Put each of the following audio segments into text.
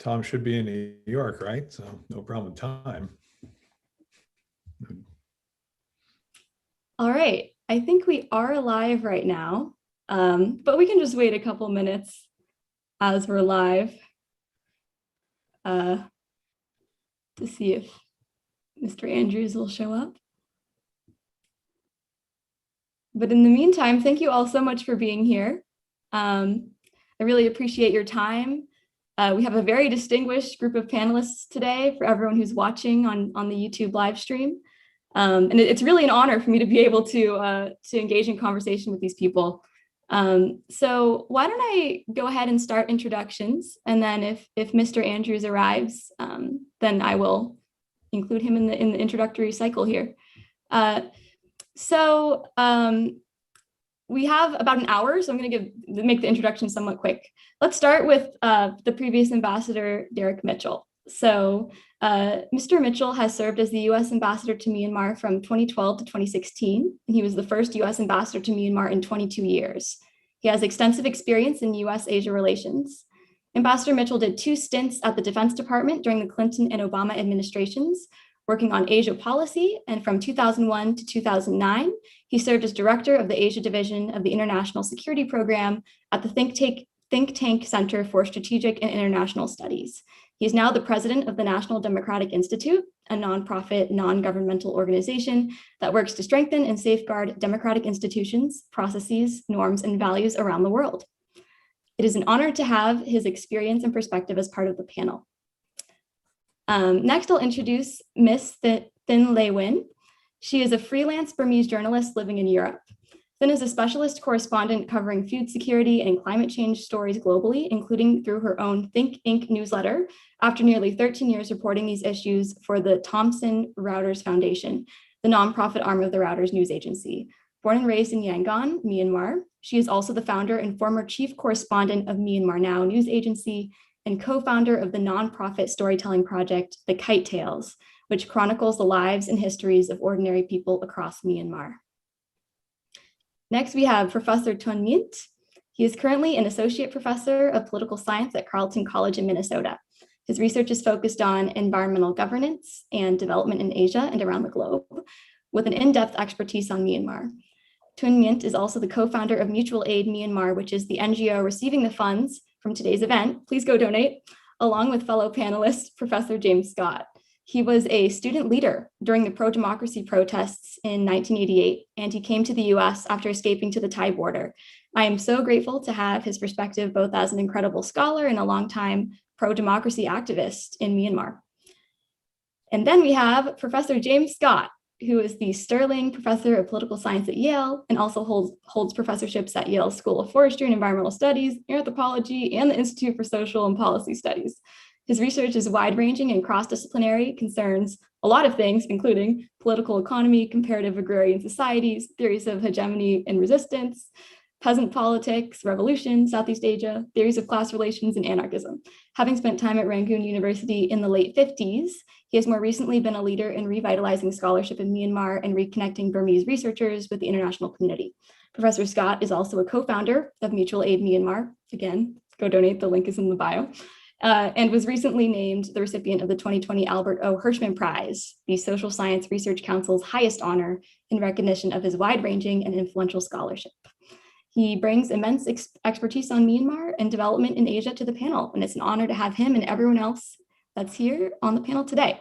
Tom should be in New York, right? So no problem with time. All right, I think we are live right now, but we can just wait a couple minutes as we're live to see if Mr. Andrews will show up. But in the meantime, thank you all so much for being here. I really appreciate your time. We have a very distinguished group of panelists today for everyone who's watching on the YouTube live stream. And it's really an honor for me to be able to engage in conversation with these people. So why don't I go ahead and start introductions, and then if Mr. Andrews arrives, then I will include him in the introductory cycle here. We have about an hour, so I'm going to make the introduction somewhat quick. Let's start with the previous ambassador, Derek Mitchell. So Mr. Mitchell has served as the U.S. ambassador to Myanmar from 2012 to 2016, and he was the first U.S. ambassador to Myanmar in 22 years. He has extensive experience in U.S.-Asia relations. Ambassador Mitchell did 2 stints at the Defense Department during the Clinton and Obama administrations, working on Asia policy, and from 2001 to 2009, he served as director of the Asia Division of the International Security Program at the think tank Center for Strategic and International Studies. He is now the president of the National Democratic Institute, a nonprofit, non-governmental organization that works to strengthen and safeguard democratic institutions, processes, norms, and values around the world. It is an honor to have his experience and perspective as part of the panel. Next, I'll introduce Miss Thin Lei Win. She is a freelance Burmese journalist living in Europe. Thin is a specialist correspondent covering food security and climate change stories globally, including through her own Think Inc. newsletter, after nearly 13 years reporting these issues for the Thomson Reuters Foundation, the nonprofit arm of the Reuters news agency. Born and raised in Yangon, Myanmar, she is also the founder and former chief correspondent of Myanmar Now news agency and co-founder of the nonprofit storytelling project, The Kite Tales, which chronicles the lives and histories of ordinary people across Myanmar. Next, we have Professor Tun Myint. He is currently an associate professor of political science at Carleton College in Minnesota. His research is focused on environmental governance and development in Asia and around the globe, with an in-depth expertise on Myanmar. Tun Myint is also the co-founder of Mutual Aid Myanmar, which is the NGO receiving the funds from today's event. Please go donate, along with fellow panelist, Professor James Scott. He was a student leader during the pro-democracy protests in 1988, and he came to the US after escaping to the Thai border. I am so grateful to have his perspective both as an incredible scholar and a longtime pro-democracy activist in Myanmar. And then we have Professor James Scott, who is the Sterling Professor of Political Science at Yale and also holds professorships at Yale School of Forestry and Environmental Studies, Anthropology, and the Institute for Social and Policy Studies. His research is wide-ranging and cross-disciplinary, concerns a lot of things, including political economy, comparative agrarian societies, theories of hegemony and resistance, peasant politics, revolution, Southeast Asia, theories of class relations, and anarchism. Having spent time at Rangoon University in the late 50s, he has more recently been a leader in revitalizing scholarship in Myanmar and reconnecting Burmese researchers with the international community. Professor Scott is also a co-founder of Mutual Aid Myanmar. Again, go donate, the link is in the bio. And was recently named the recipient of the 2020 Albert O. Hirschman Prize, the Social Science Research Council's highest honor in recognition of his wide-ranging and influential scholarship. He brings immense expertise on Myanmar and development in Asia to the panel, and it's an honor to have him and everyone else that's here on the panel today.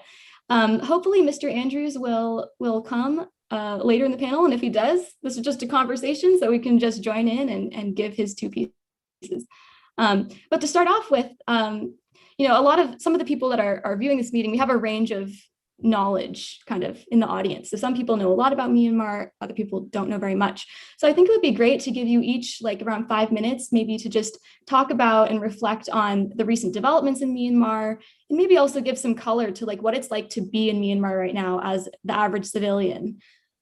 Hopefully Mr. Andrews will come later in the panel, and if he does, this is just a conversation, so we can just join in and give his 2 pieces. But to start off with, some of the people that are viewing this meeting, we have a range of knowledge kind of in the audience. So some people know a lot about Myanmar, other people don't know very much. So I think it would be great to give you each like around 5 minutes, maybe to just talk about and reflect on the recent developments in Myanmar, and maybe also give some color to like what it's like to be in Myanmar right now as the average civilian.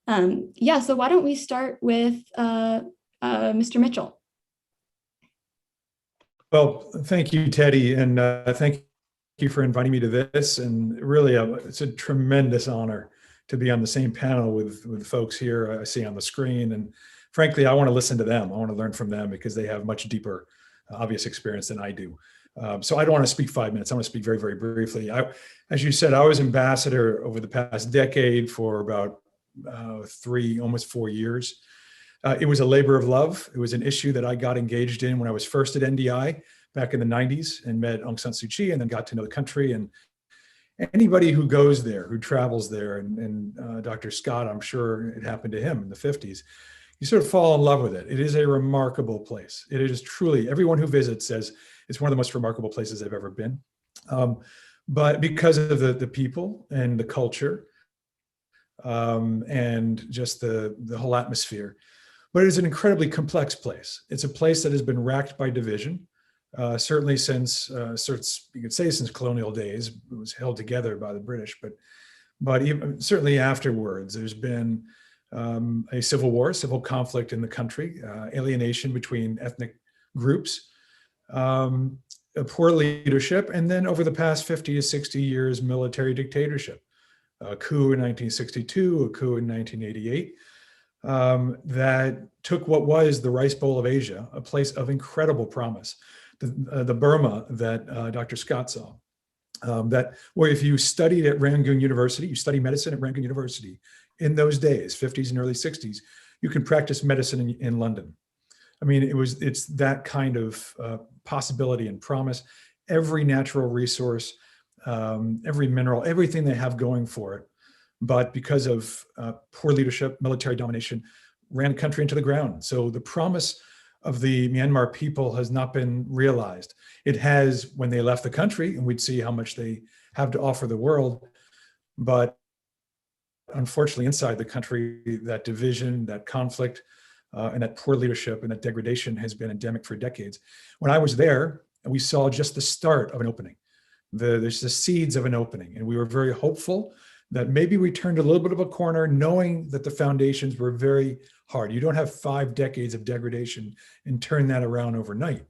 So why don't we start with Mr. Mitchell? Well, thank you, Teddy, and thank you for inviting me to this. And really, it's a tremendous honor to be on the same panel with folks here I see on the screen. And frankly, I want to listen to them. I want to learn from them because they have much deeper, obvious experience than I do. So I don't want to speak 5 minutes. I want to speak very, very briefly. As you said, I was ambassador over the past decade for about 3, almost 4 years. It was a labor of love. It was an issue that I got engaged in when I was first at NDI back in the 90s and met Aung San Suu Kyi, and then got to know the country. And anybody who goes there, who travels there, and Dr. Scott, I'm sure it happened to him in the 50s, you sort of fall in love with it. It is a remarkable place. It is truly, everyone who visits says it's one of the most remarkable places they've ever been. But because of the people and the culture and just the whole atmosphere. But it's an incredibly complex place. It's a place that has been racked by division, certainly since, you could say since colonial days. It was held together by the British, but even, certainly afterwards, there's been a civil war, civil conflict in the country, alienation between ethnic groups, a poor leadership, and then over the past 50 to 60 years, military dictatorship. A coup in 1962, a coup in 1988, that took what was the Rice Bowl of Asia, a place of incredible promise, the Burma that Dr. Scott saw, that where if you studied at Rangoon University, you study medicine at Rangoon University in those days, 50s and early 60s, you can practice medicine in London. I mean, it's that kind of possibility and promise. Every natural resource, every mineral, everything they have going for it. But because of poor leadership, military domination, ran the country into the ground. So the promise of the Myanmar people has not been realized. It has when they left the country, and we'd see how much they have to offer the world. But unfortunately, inside the country, that division, that conflict, and that poor leadership and that degradation has been endemic for decades. When I was there, we saw just the start of an opening. There's the seeds of an opening, and we were very hopeful that maybe we turned a little bit of a corner, knowing that the foundations were very hard. You don't have 5 decades of degradation and turn that around overnight,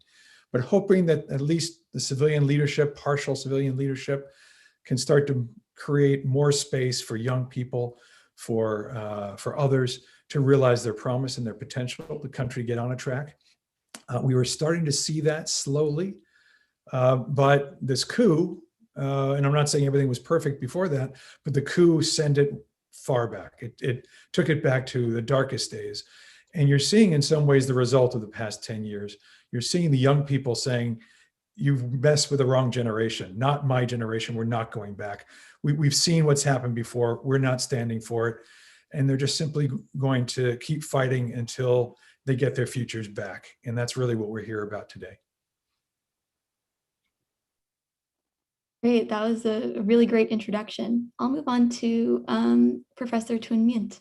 but hoping that at least the civilian leadership, partial civilian leadership, can start to create more space for young people, for others to realize their promise and their potential, the country get on a track. We were starting to see that slowly, but this coup, and I'm not saying everything was perfect before that, but the coup sent it far back. It took it back to the darkest days. And you're seeing in some ways the result of the past 10 years. You're seeing the young people saying, you've messed with the wrong generation, not my generation, we're not going back. We've seen what's happened before, we're not standing for it. And they're just simply going to keep fighting until they get their futures back. And that's really what we're here about today. Great, that was a really great introduction. I'll move on to Professor Tun Myint.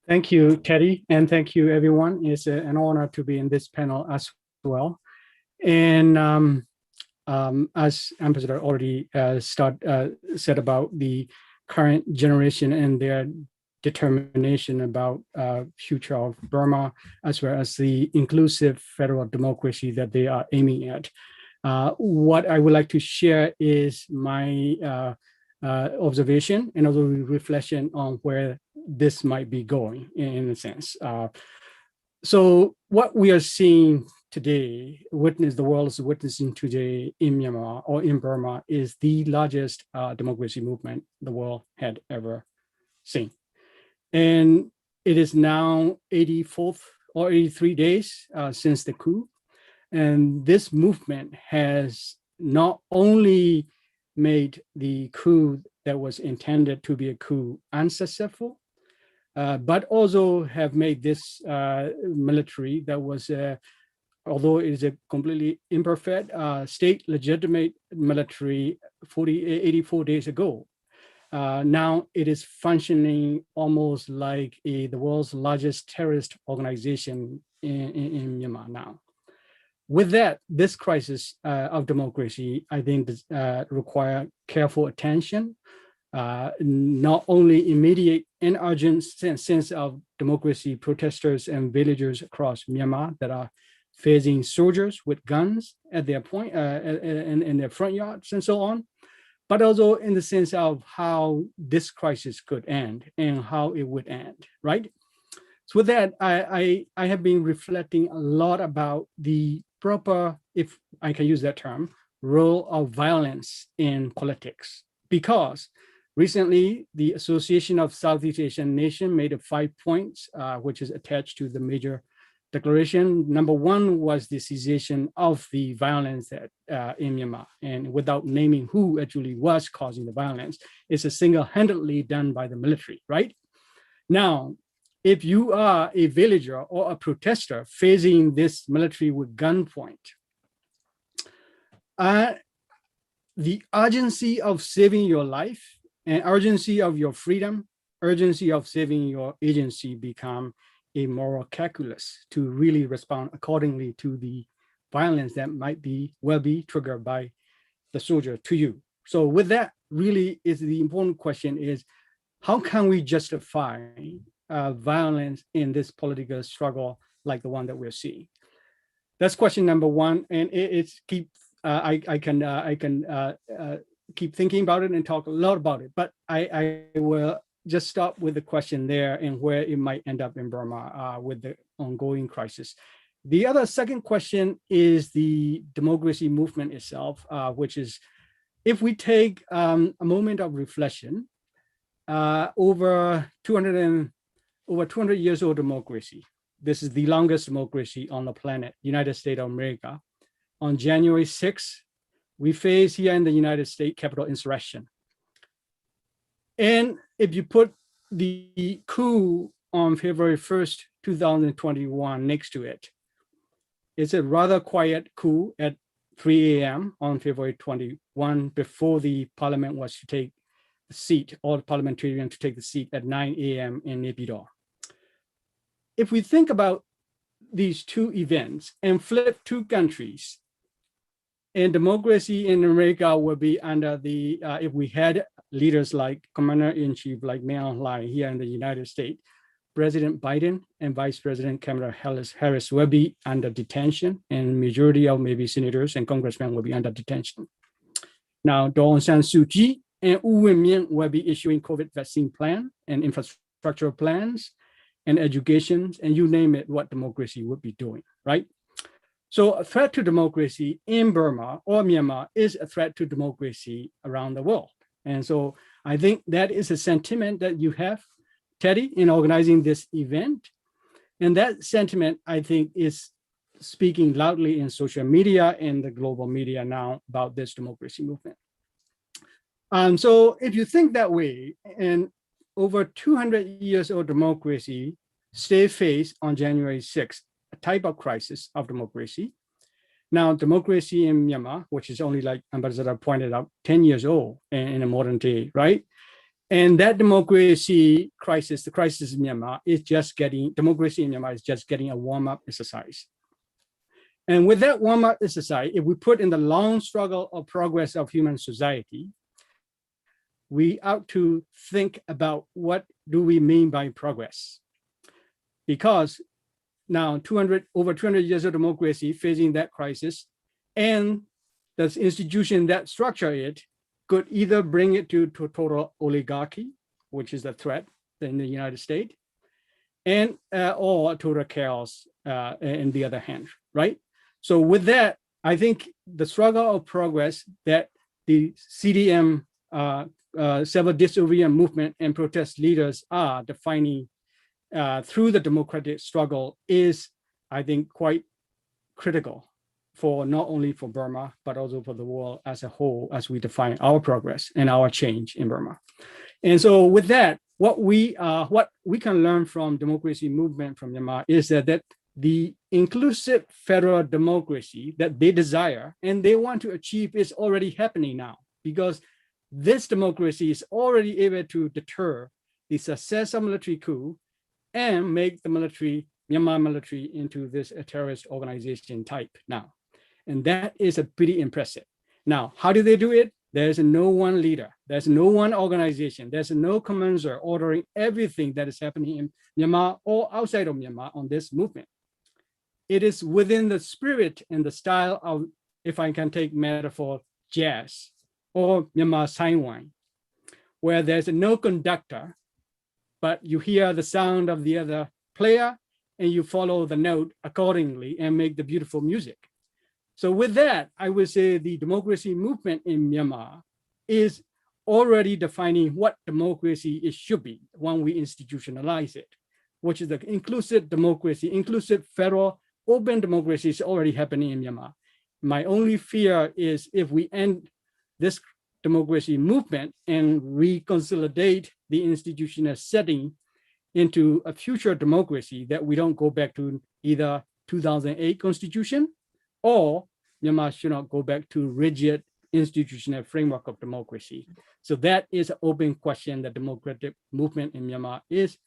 Thank you, Teddy, and thank you, everyone. It's an honor to be in this panel as well. And as Ambassador already said about the current generation and their determination about future of Burma, as well as the inclusive federal democracy that they are aiming at. What I would like to share is my observation and also reflection on where this might be going in a sense. So what we are seeing today, the world is witnessing today in Myanmar or in Burma, is the largest democracy movement the world had ever seen. And it is now 84 or 83 days since the coup. And this movement has not only made the coup that was intended to be a coup unsuccessful, but also have made this military that was, although it is a completely imperfect state legitimate military 84 days ago, now it is functioning almost like the world's largest terrorist organization in Myanmar now. With that, this crisis of democracy, I think, require careful attention, not only immediate and urgent sense of democracy protesters and villagers across Myanmar that are facing soldiers with guns at their point in their front yards and so on, but also in the sense of how this crisis could end and how it would end, right? So with that, I have been reflecting a lot about the proper, if I can use that term, role of violence in politics. Because recently, the Association of Southeast Asian Nations made 5 points, which is attached to the major declaration. Number one was the cessation of the violence in Myanmar. And without naming who actually was causing the violence, it's single-handedly done by the military, right? Now, if you are a villager or a protester facing this military with gunpoint, the urgency of saving your life and urgency of your freedom, urgency of saving your agency become a moral calculus to really respond accordingly to the violence that might well be triggered by the soldier to you. So with that, really is the important question is, how can we justify violence in this political struggle like the one that we're seeing? That's question number one, and I can keep thinking about it and talk a lot about it, but I will just stop with the question there and where it might end up in Burma with the ongoing crisis. The other second question is the democracy movement itself, which is, if we take a moment of reflection, over 200 years old democracy. This is the longest democracy on the planet, United States of America. On January 6th, we face here in the United States Capitol insurrection. And if you put the coup on February 1st, 2021 next to it, it's a rather quiet coup at 3 a.m. on February 21 before the parliament was to take the seat, all the parliamentarians to take the seat at 9 a.m. in Naypyidaw. If we think about these two events and flip two countries, and democracy in America will be under the, if we had leaders like Commander-in-Chief like Mayor Lei here in the United States, President Biden and Vice President Kamala Harris will be under detention, and majority of maybe senators and congressmen will be under detention. Now, Aung San Suu Kyi and Lewin will be issuing COVID vaccine plan and infrastructure plans and education, and you name it, what democracy would be doing, right? So a threat to democracy in Burma or Myanmar is a threat to democracy around the world. And so I think that is a sentiment that you have, Teddy, in organizing this event. And that sentiment, I think, is speaking loudly in social media and the global media now about this democracy movement. So if you think that way, and over 200 years old democracy stay faced on January 6th, a type of crisis of democracy. Now, democracy in Myanmar, which is only, like Ambassador pointed out, 10 years old in a modern day, right? And that democracy crisis, the crisis in Myanmar, is just getting, democracy in Myanmar is just getting a warm-up exercise. And with that warm-up exercise, if we put in the long struggle of progress of human society, we ought to think about what do we mean by progress? Because now over 200 years of democracy facing that crisis, and the institution that structure it could either bring it to total oligarchy, which is a threat in the United States, and or total chaos in the other hand, right? So with that, I think the struggle of progress that the CDM civil disobedience movement and protest leaders are defining through the democratic struggle is, I think, quite critical for not only for Burma, but also for the world as a whole, as we define our progress and our change in Burma. And so with that, what we can learn from democracy movement from Myanmar is that the inclusive federal democracy that they desire and they want to achieve is already happening now, because this democracy is already able to deter the success of military coup and make the military, Myanmar military, into this terrorist organization type now. And that is a pretty impressive. Now, how do they do it? There's no one leader. There's no one organization. There's no commander ordering everything that is happening in Myanmar or outside of Myanmar on this movement. It is within the spirit and the style of, if I can take metaphor, jazz or Myanmar sign wine, where there's no conductor, but you hear the sound of the other player and you follow the note accordingly and make the beautiful music. So with that, I would say the democracy movement in Myanmar is already defining what democracy it should be when we institutionalize it, which is the inclusive democracy, inclusive federal open democracy is already happening in Myanmar. My only fear is if we end this democracy movement and reconsolidate the institutional setting into a future democracy, that we don't go back to either 2008 constitution or Myanmar should not go back to rigid institutional framework of democracy. So that is an open question that democratic movement in Myanmar is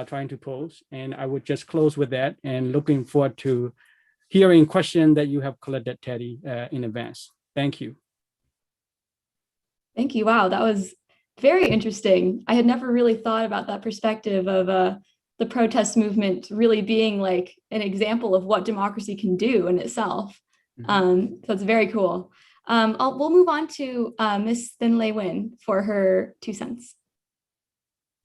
trying to pose. And I would just close with that and looking forward to hearing questions that you have collected, Teddy, in advance. Thank you. Thank you. Wow, that was very interesting. I had never really thought about that perspective of the protest movement really being like an example of what democracy can do in itself. So it's very cool. We'll move on to Ms. Lei Win for her 2 cents.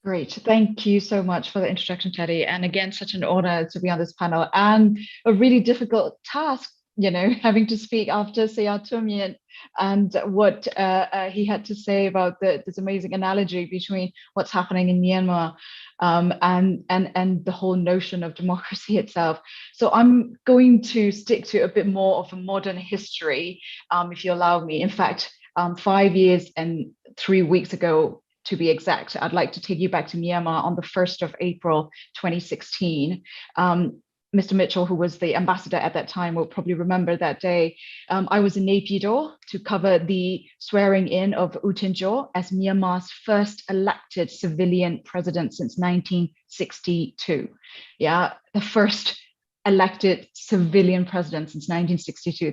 Great. Thank you so much for the introduction, Teddy. And again, such an honor to be on this panel and a really difficult task, you know, having to speak after Tun Myint and what he had to say about this amazing analogy between what's happening in Myanmar and the whole notion of democracy itself. So I'm going to stick to a bit more of a modern history, if you allow me. In fact, 5 years and 3 weeks ago, to be exact, I'd like to take you back to Myanmar on the 1st of April, 2016. Mr. Mitchell, who was the ambassador at that time, will probably remember that day. I was in Naypyidaw to cover the swearing in of U Tin-jaw as Myanmar's first elected civilian president since 1962. Yeah, the first elected civilian president since 1962.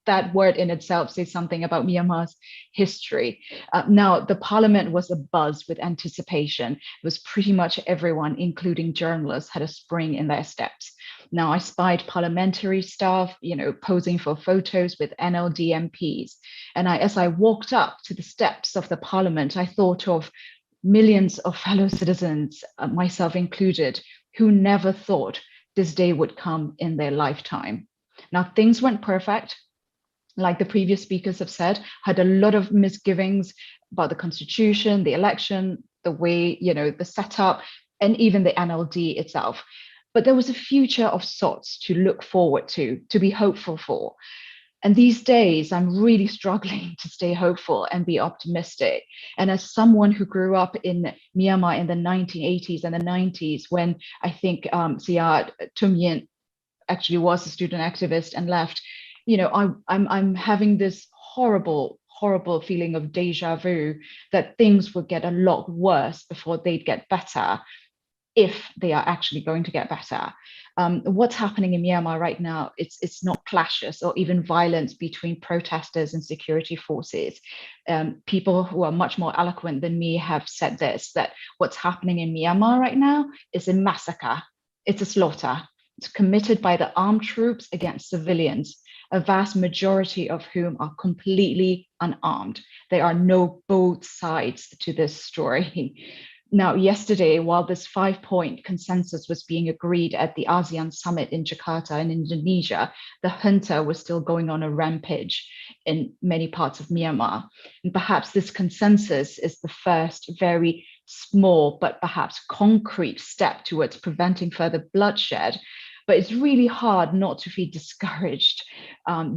That word in itself says something about Myanmar's history. Now, the parliament was abuzz with anticipation. It was pretty much everyone, including journalists, had a spring in their steps. Now, I spied parliamentary staff, you know, posing for photos with NLD MPs. And as I walked up to the steps of the parliament, I thought of millions of fellow citizens, myself included, who never thought this day would come in their lifetime. Now, things weren't perfect. Like the previous speakers have said, had a lot of misgivings about the constitution, the election, the way, you know, the setup, and even the NLD itself. But there was a future of sorts to look forward to be hopeful for. And these days, I'm really struggling to stay hopeful and be optimistic. And as someone who grew up in Myanmar in the 1980s and the 90s, when I think Tun Myint actually was a student activist and left, you know, I'm having this horrible feeling of deja vu that things would get a lot worse before they'd get better, if they are actually going to get better. What's happening in Myanmar right now, it's not clashes or even violence between protesters and security forces. People who are much more eloquent than me have said this, that what's happening in Myanmar right now is a massacre. It's a slaughter. It's committed by the armed troops against civilians, a vast majority of whom are completely unarmed. There are no both sides to this story. Now, yesterday, while this 5-point consensus was being agreed at the ASEAN summit in Jakarta in Indonesia, the junta was still going on a rampage in many parts of Myanmar. And perhaps this consensus is the first very small, but perhaps concrete step towards preventing further bloodshed. But it's really hard not to feel discouraged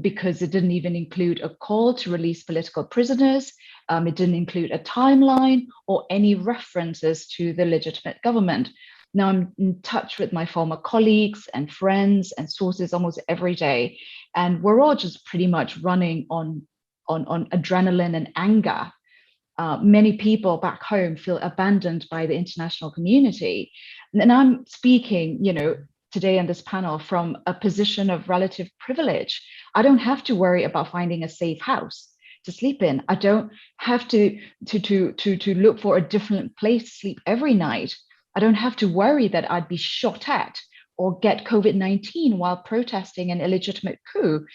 because it didn't even include a call to release political prisoners. It didn't include a timeline or any references to the legitimate government. Now I'm in touch with my former colleagues and friends and sources almost every day, and we're all just pretty much running on adrenaline and anger. Many people back home feel abandoned by the international community. And I'm speaking, you know, today on this panel from a position of relative privilege. I don't have to worry about finding a safe house to sleep in. I don't have to look for a different place to sleep every night. I don't have to worry that I'd be shot at or get COVID-19 while protesting an illegitimate coup.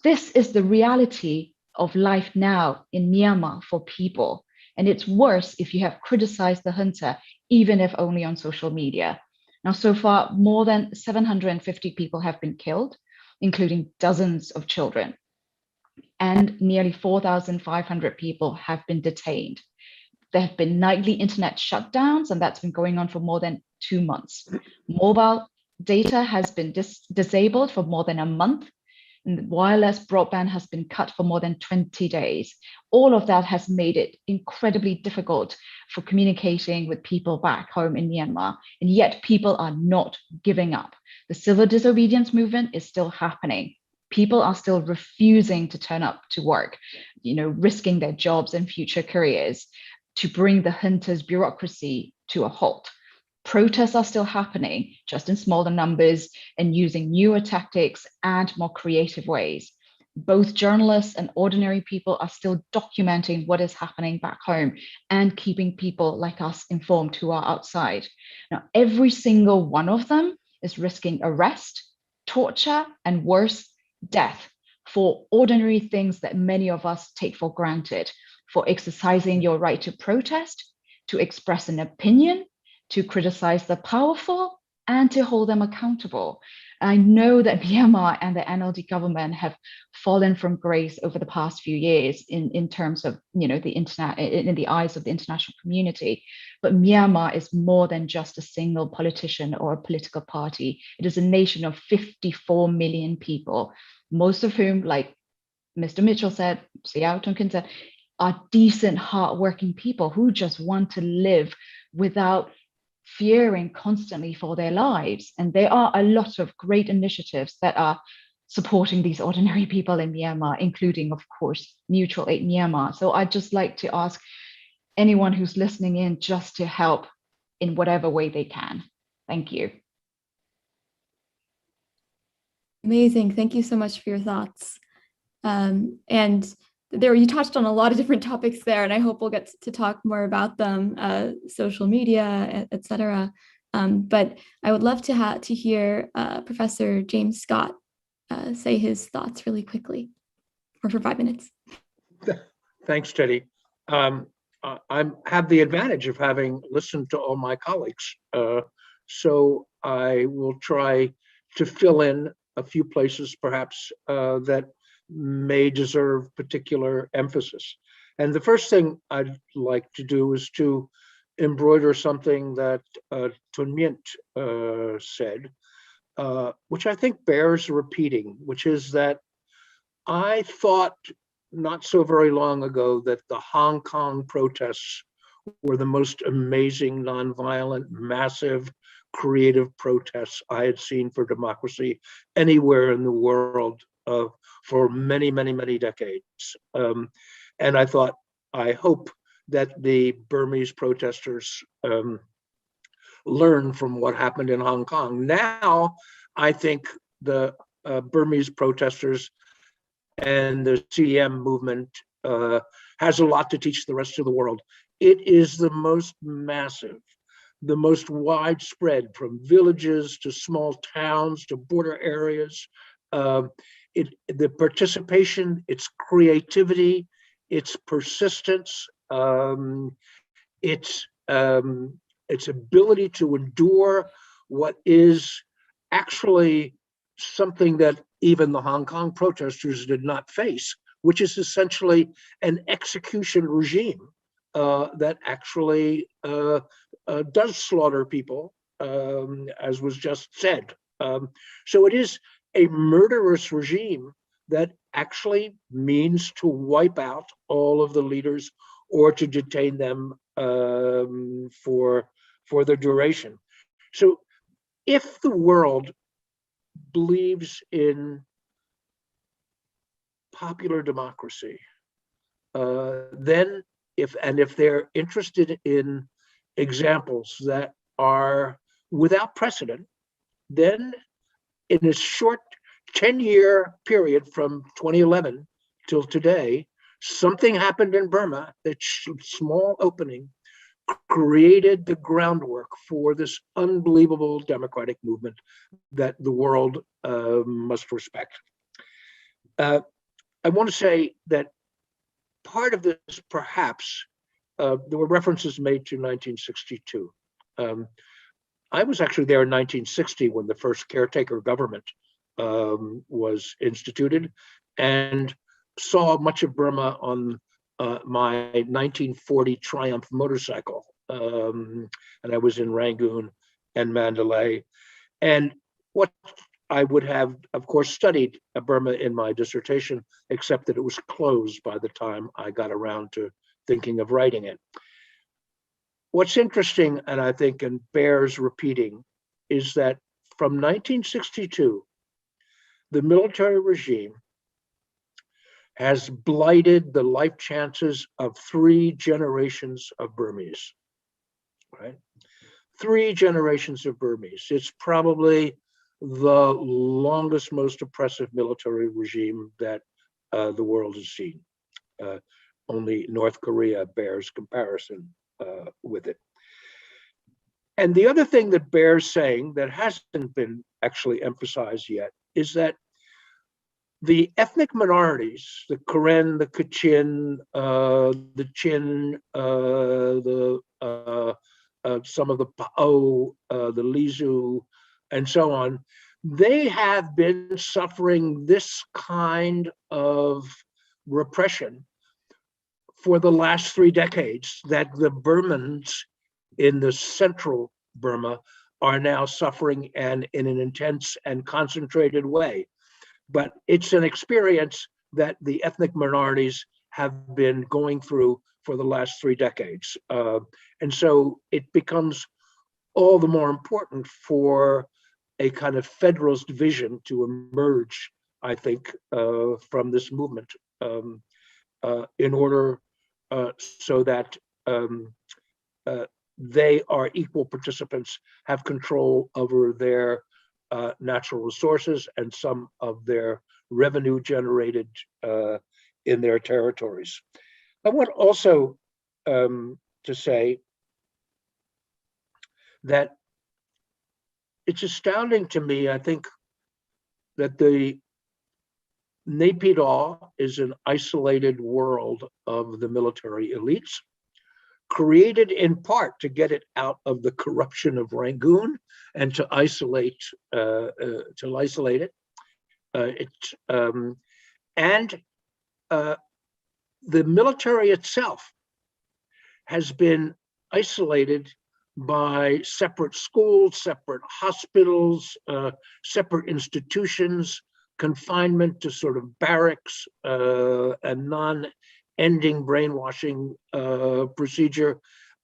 This is the reality of life now in Myanmar for people. And it's worse if you have criticized the junta, even if only on social media. Now, so far, more than 750 people have been killed. including dozens of children. And nearly 4,500 people have been detained. There have been nightly internet shutdowns, and that's been going on for more than 2 months. Mobile data has been disabled for more than a month, and wireless broadband has been cut for more than 20 days. All of that has made it incredibly difficult for communicating with people back home in Myanmar, and yet people are not giving up. The civil disobedience movement is still happening. People are still refusing to turn up to work, risking their jobs and future careers to bring the junta's bureaucracy to a halt. Protests are still happening, just in smaller numbers and using newer tactics and more creative ways. Both journalists and ordinary people are still documenting what is happening back home and keeping people like us informed who are outside. Now, every single one of them is risking arrest, torture, and worse, death for ordinary things that many of us take for granted, for exercising your right to protest, to express an opinion, to criticize the powerful, and to hold them accountable. I know that Myanmar and the NLD government have fallen from grace over the past few years in terms of the internet, in the eyes of the international community. But Myanmar is more than just a single politician or a political party. It is a nation of 54 million people, most of whom, like Mr. Mitchell said, Siao Tonkin said, are decent, hardworking people who just want to live without fearing constantly for their lives. And there are a lot of great initiatives that are supporting these ordinary people in Myanmar, including, of course, Mutual Aid Myanmar. So I'd just like to ask anyone who's listening in just to help in whatever way they can. Thank you. Amazing. Thank you so much for your thoughts. And there, you touched on a lot of different topics there, and I hope we'll get to talk more about them, social media, etc. But I would love to hear Professor James Scott say his thoughts really quickly, or for 5 minutes. Thanks, Teddy. I have the advantage of having listened to all my colleagues, so I will try to fill in a few places perhaps that may deserve particular emphasis. And the first thing I'd like to do is to embroider something that Tun Myint said, which I think bears repeating, which is that I thought not so very long ago that the Hong Kong protests were the most amazing, nonviolent, massive, creative protests I had seen for democracy anywhere in the world for many, many, many decades. And I thought, I hope that the Burmese protesters learn from what happened in Hong Kong. Now, I think the Burmese protesters and the CDM movement has a lot to teach the rest of the world. It is the most massive, the most widespread, from villages to small towns to border areas. The participation, its creativity, its persistence, its ability to endure what is actually something that even the Hong Kong protesters did not face, which is essentially an execution regime that actually does slaughter people, as was just said. So it is a murderous regime that actually means to wipe out all of the leaders or to detain them for the duration. So if the world believes in popular democracy, then if they're interested in examples that are without precedent, then in a short 10-year period from 2011 till today, something happened in Burma, that small opening created the groundwork for this unbelievable democratic movement that the world must respect. I want to say that part of this, perhaps, there were references made to 1962. I was actually there in 1960 when the first caretaker government was instituted, and saw much of Burma on my 1940 Triumph motorcycle. And I was in Rangoon and Mandalay. And what I would have, of course, studied Burma in my dissertation, except that it was closed by the time I got around to thinking of writing it. What's interesting, and I think and bears repeating, is that from 1962, the military regime has blighted the life chances of 3 generations of Burmese, right? 3 generations of Burmese. It's probably the longest, most oppressive military regime that the world has seen. Only North Korea bears comparison with it. And the other thing that bears saying that hasn't been actually emphasized yet is that the ethnic minorities, the Karen, the Kachin, the Chin, some of the Pa'o, the Lizu, and so on, they have been suffering this kind of repression for the last 3 decades that the Burmans in the central Burma are now suffering, and in an intense and concentrated way. But it's an experience that the ethnic minorities have been going through for the last 3 decades. And so it becomes all the more important for a kind of federalist vision to emerge, I think, from this movement in order so that they are equal participants, have control over their natural resources and some of their revenue generated in their territories. I want also to say that it's astounding to me, I think, that the Naypyidaw is an isolated world of the military elites, created in part to get it out of the corruption of Rangoon and to isolate it. The military itself has been isolated by separate schools, separate hospitals, separate institutions, confinement to sort of barracks, and non-ending brainwashing procedure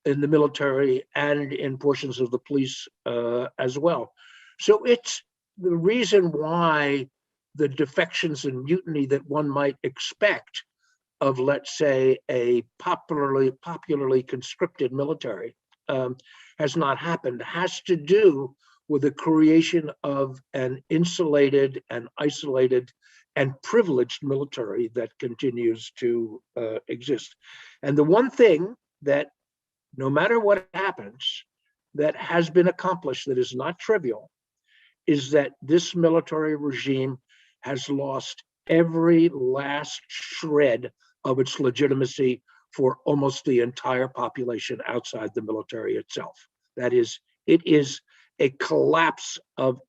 in the military and in portions of the police as well. So it's the reason why the defections and mutiny that one might expect of, let's say, a popularly conscripted military has not happened, has to do with the creation of an insulated and isolated and privileged military that continues to exist. And the one thing that, no matter what happens, that has been accomplished that is not trivial, is that this military regime has lost every last shred of its legitimacy for almost the entire population outside the military itself. That is, it is a collapse of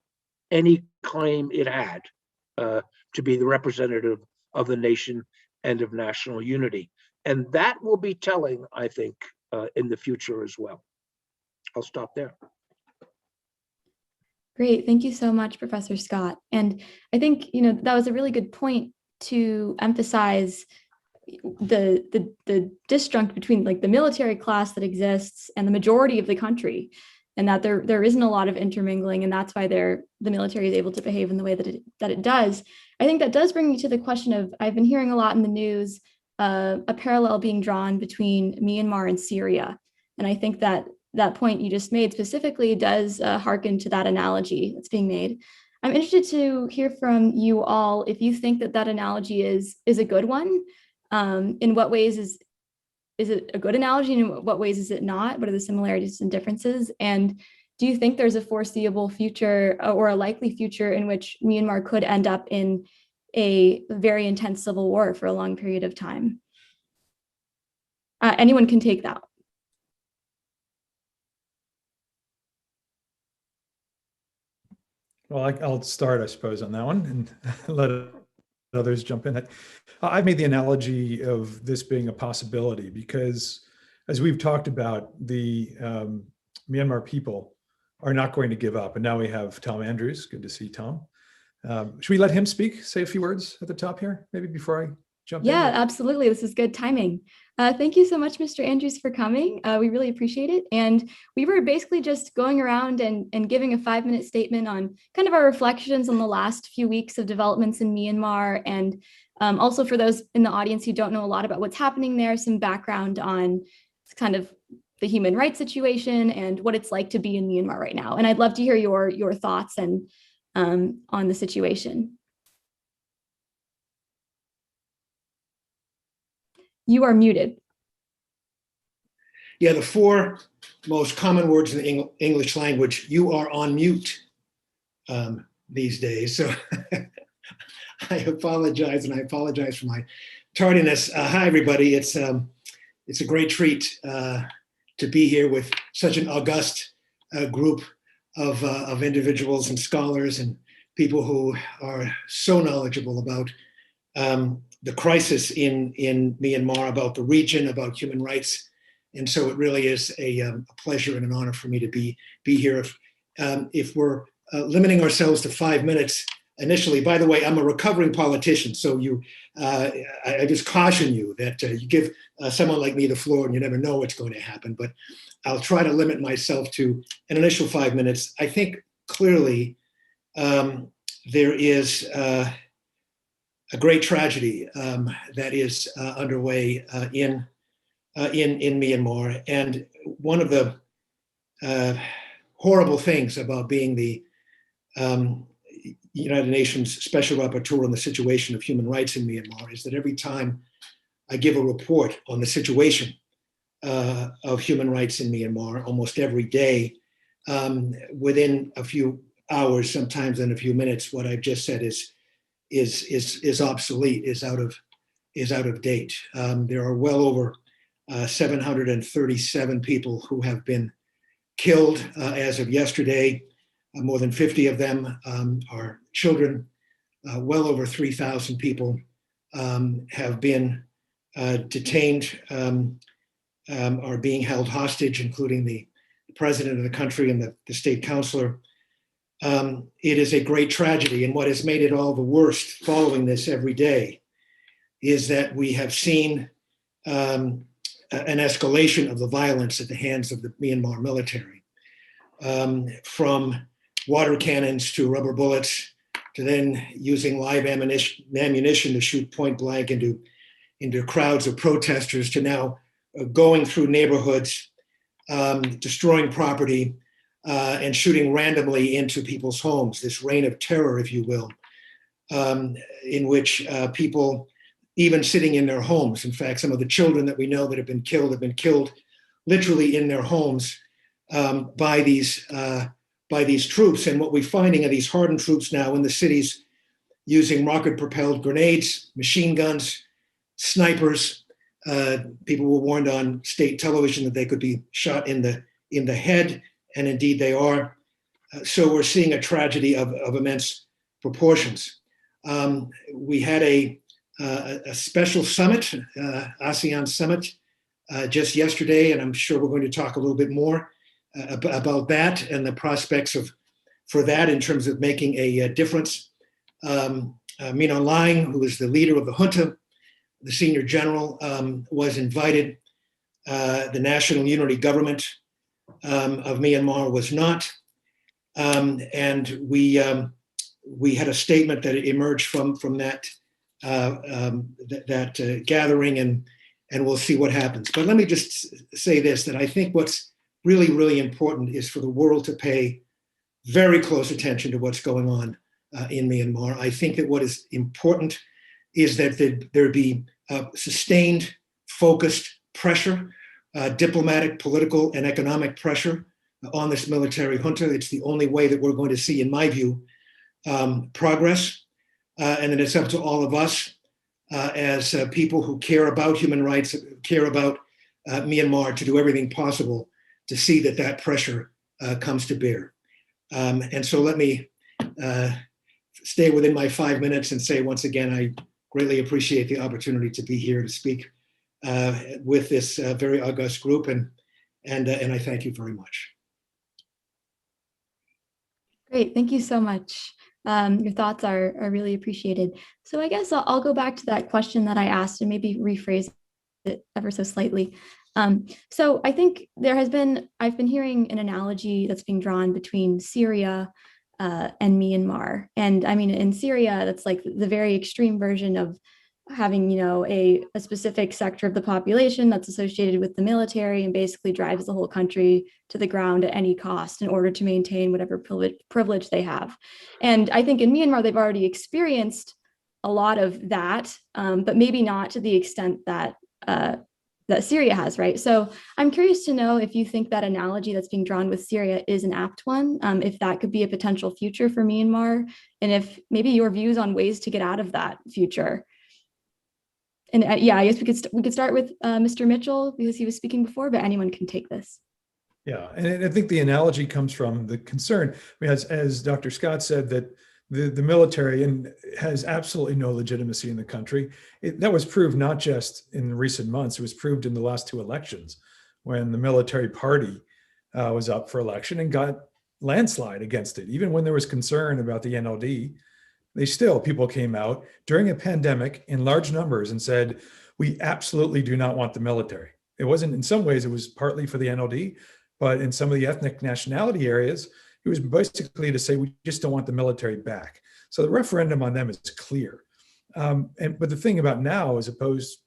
any claim it had to be the representative of the nation and of national unity. And that will be telling, I think, in the future as well. I'll stop there. Great. Thank you so much, Professor Scott. And I think, that was a really good point to emphasize the disjunct between like the military class that exists and the majority of the country, and that there isn't a lot of intermingling, and that's why the military is able to behave in the way that it does. I think that does bring me to the question of, I've been hearing a lot in the news, a parallel being drawn between Myanmar and Syria. And I think that point you just made specifically does hearken to that analogy that's being made. I'm interested to hear from you all if you think that analogy is a good one. In what ways is it a good analogy, and in what ways is it not? What are the similarities and differences? And do you think there's a foreseeable future or a likely future in which Myanmar could end up in a very intense civil war for a long period of time? Anyone can take that. Well, I'll start, I suppose, on that one and let others jump in. I've made the analogy of this being a possibility because, as we've talked about, the Myanmar people are not going to give up. And now we have Tom Andrews. Good to see Tom. Should we let him speak, say a few words at the top here, maybe before I jump in? Yeah, absolutely. This is good timing. Thank you so much, Mr. Andrews, for coming. We really appreciate it. And we were basically just going around and giving a 5-minute statement on kind of our reflections on the last few weeks of developments in Myanmar. And also for those in the audience who don't know a lot about what's happening there, some background on kind of the human rights situation and what it's like to be in Myanmar right now. And I'd love to hear your thoughts and on the situation. You are muted. Yeah, the 4 most common words in the English language, you are on mute these days. So I apologize, and I apologize for my tardiness. Hi, everybody. It's a great treat to be here with such an august group of individuals and scholars and people who are so knowledgeable about the crisis in Myanmar, about the region, about human rights. And so it really is a pleasure and an honor for me to be here. If we're limiting ourselves to 5 minutes initially, by the way, I'm a recovering politician. So I just caution you that you give someone like me the floor and you never know what's going to happen, but I'll try to limit myself to an initial 5 minutes. I think clearly there is a great tragedy that is underway in Myanmar. And one of the horrible things about being the United Nations Special Rapporteur on the situation of human rights in Myanmar is that every time I give a report on the situation of human rights in Myanmar, almost every day, within a few hours, sometimes in a few minutes, what I've just said is obsolete, is out of date. There are well over 737 people who have been killed as of yesterday. More than 50 of them are children. Well over 3,000 people have been detained, are being held hostage, including the president of the country and the state councilor. It is a great tragedy, and what has made it all the worst following this every day is that we have seen an escalation of the violence at the hands of the Myanmar military, from water cannons to rubber bullets to then using live ammunition to shoot point blank into crowds of protesters, to now going through neighborhoods, destroying property, and shooting randomly into people's homes, this reign of terror, if you will, in which people, even sitting in their homes, in fact, some of the children that we know that have been killed literally in their homes by these troops. And what we're finding are these hardened troops now in the cities using rocket-propelled grenades, machine guns, snipers. People were warned on state television that they could be shot in the head. And indeed they are. So we're seeing a tragedy of immense proportions. We had a special summit, ASEAN summit, just yesterday, and I'm sure we're going to talk a little bit more about that and the prospects for that in terms of making a difference. Min Aung Hlaing, who is the leader of the junta, the senior general, was invited. The National Unity Government of Myanmar was not, and we had a statement that emerged from that gathering, and we'll see what happens. But let me just say this: that I think what's really, really important is for the world to pay very close attention to what's going on in Myanmar. I think that what is important is that there be sustained, focused pressure. Diplomatic, political, and economic pressure on this military junta. It's the only way that we're going to see, in my view, progress. And then it's up to all of us as people who care about human rights, care about Myanmar, to do everything possible to see that pressure comes to bear. And so let me stay within my 5 minutes and say once again, I greatly appreciate the opportunity to be here to speak with this very august group, and I thank you very much. Great, thank you so much. Your thoughts are really appreciated. So I guess I'll go back to that question that I asked and maybe rephrase it ever so slightly. So I think I've been hearing an analogy that's being drawn between Syria and Myanmar. And I mean, in Syria, that's like the very extreme version of having, a specific sector of the population that's associated with the military and basically drives the whole country to the ground at any cost in order to maintain whatever privilege they have. And I think in Myanmar, they've already experienced a lot of that, but maybe not to the extent that Syria has, right? So I'm curious to know if you think that analogy that's being drawn with Syria is an apt one, if that could be a potential future for Myanmar, and if maybe your views on ways to get out of that future. And yeah, I guess we could start with Mr. Mitchell because he was speaking before, but anyone can take this. Yeah, and I think the analogy comes from the concern. I mean, as Dr. Scott said, that the military has absolutely no legitimacy in the country. That was proved not just in recent months, it was proved in the last two elections when the military party was up for election and got landslide against it. Even when there was concern about the NLD, people came out during a pandemic in large numbers and said, we absolutely do not want the military. It wasn't, in some ways, it was partly for the NLD, but in some of the ethnic nationality areas, it was basically to say, we just don't want the military back. So the referendum on them is clear. But the thing about now, as opposed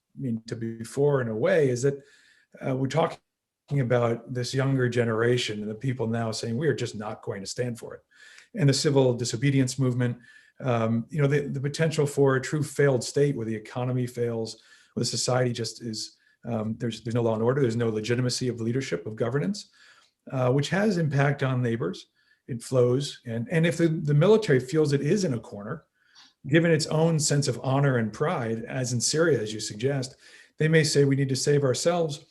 to before in a way, is that we're talking about this younger generation and the people now saying, we are just not going to stand for it. And the civil disobedience movement, the potential for a true failed state where the economy fails, where the society just is, there's no law and order, there's no legitimacy of leadership, of governance, which has impact on neighbors. It flows. And if the military feels it is in a corner, given its own sense of honor and pride, as in Syria, as you suggest, they may say we need to save ourselves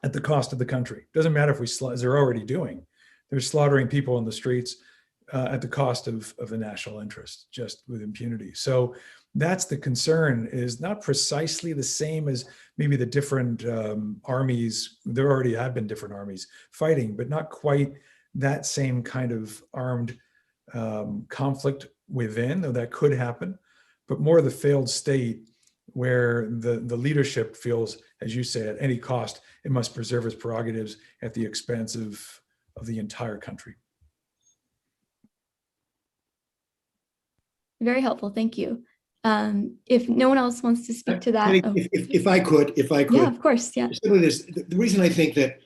at the cost of the country. Doesn't matter if as they're already doing. They're slaughtering people in the streets at the cost of the national interest, just with impunity. So that's the concern, is not precisely the same as maybe the different armies. There already have been different armies fighting, but not quite that same kind of armed conflict within, though that could happen, but more the failed state where the leadership feels, as you say, at any cost, it must preserve its prerogatives at the expense of the entire country. Very helpful, thank you. If no one else wants to speak to that. If I could. Yeah, of course, yeah. Simply this, the reason I think that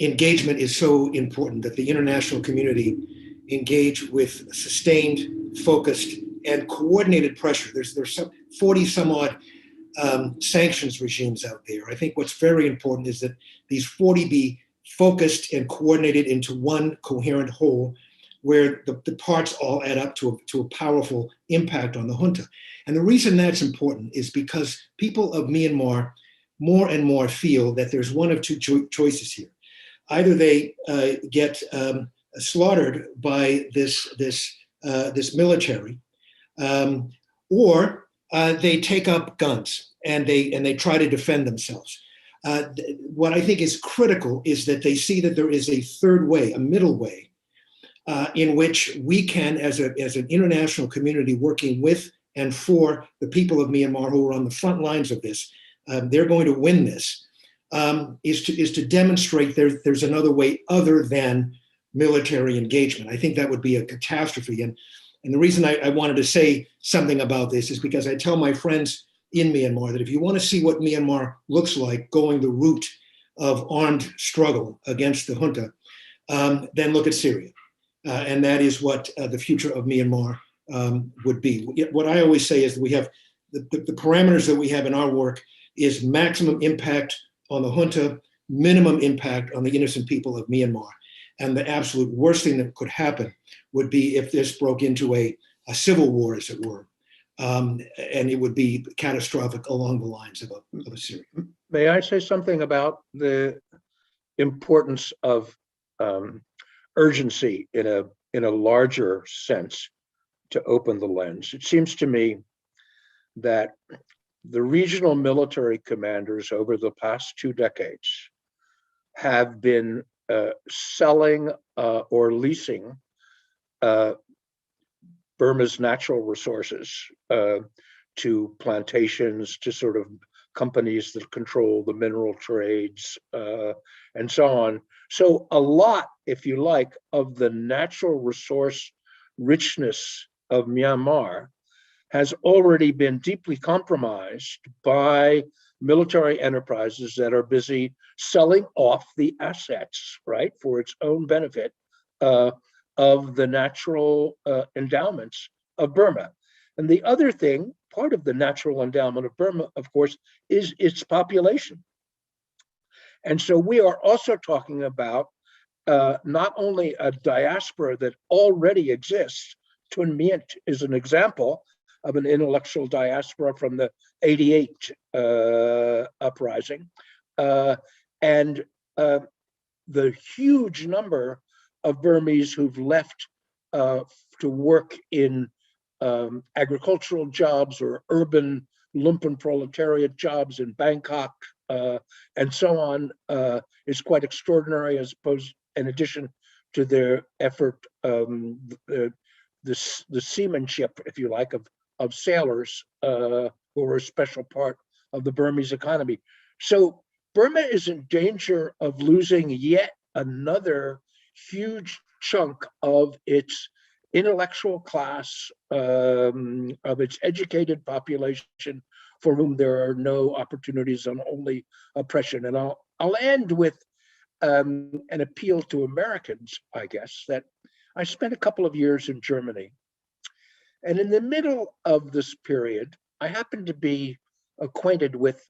engagement is so important, that the international community engage with sustained, focused, and coordinated pressure. There's some 40 some odd sanctions regimes out there. I think what's very important is that these 40 be focused and coordinated into one coherent whole, where the parts all add up to a powerful impact on the junta. And the reason that's important is because people of Myanmar more and more feel that there's one of two choices here. Either they get slaughtered by this military, or they take up guns and they try to defend themselves. What I think is critical is that they see that there is a third way, a middle way, in which we can, as an international community working with and for the people of Myanmar who are on the front lines of this, they're going to win this, is to demonstrate there's another way other than military engagement. I think that would be a catastrophe. And the reason I wanted to say something about this is because I tell my friends in Myanmar that if you want to see what Myanmar looks like going the route of armed struggle against the junta, then look at Syria. And that is what the future of Myanmar would be. What I always say is that we have the parameters that we have in our work is maximum impact on the junta, minimum impact on the innocent people of Myanmar. And the absolute worst thing that could happen would be if this broke into a civil war, as it were. And it would be catastrophic along the lines of a Syria. May I say something about the importance of urgency in in a larger sense to open the lens. It seems to me that the regional military commanders over the past 2 decades have been selling or leasing Burma's natural resources to plantations, to sort of companies that control the mineral trades, and so on. So a lot, if you like, of the natural resource richness of Myanmar has already been deeply compromised by military enterprises that are busy selling off the assets, right, for its own benefit of the natural endowments of Burma. And the other thing, part of the natural endowment of Burma, of course, is its population. And so we are also talking about not only a diaspora that already exists. Tun Myint is an example of an intellectual diaspora from the '88 uprising. And the huge number of Burmese who've left to work in agricultural jobs or urban lumpen proletariat jobs in Bangkok and so on is quite extraordinary, as opposed, in addition to their effort, the seamanship, if you like, of sailors who are a special part of the Burmese economy. So Burma is in danger of losing yet another huge chunk of its intellectual class, of its educated population, for whom there are no opportunities and only oppression. And I'll end with an appeal to Americans, I guess, that I spent a couple of years in Germany. And in the middle of this period, I happened to be acquainted with